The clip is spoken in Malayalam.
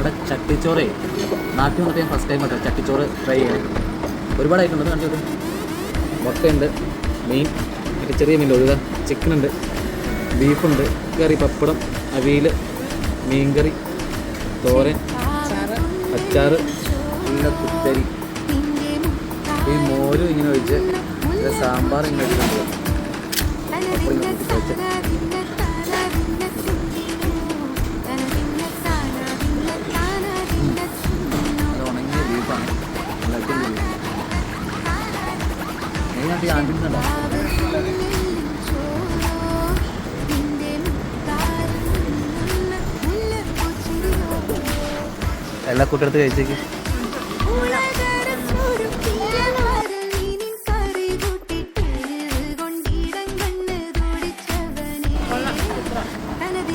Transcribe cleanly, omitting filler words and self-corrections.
ഇവിടെ ചട്ടിച്ചോറ് നാട്ടിൽ വന്നിട്ട് ഞാൻ ഫസ്റ്റ് ടൈം കേട്ടോ ചട്ടിച്ചോറ് ട്രൈ ചെയ്യാൻ. ഒരുപാടായിട്ടുണ്ടെന്ന് കണ്ടത്. മുട്ടയുണ്ട്, മീൻ, മറ്റേ ചെറിയ മീൻ ഒഴുക, ചിക്കനുണ്ട്, ബീഫുണ്ട്, കറി, പപ്പടം, അവിയൽ, മീൻകറി, തോരൻ, അച്ചാറ്, നല്ല കുത്തരി, ഈ മോരും ഇങ്ങനെ ഒഴിച്ച് സാമ്പാർ ഇങ്ങനെ വെച്ചിട്ടുണ്ട്. പപ്പടം ഇങ്ങനെ കുത്തി വെച്ച് അത് ഉണങ്ങിയ ബീഫാണ്. മെയിനായിട്ട് ഈ ആണ്ടിന്നുണ്ടോ എല്ലാ കൂട്ടെടുത്ത് കഴിച്ചേക്ക്.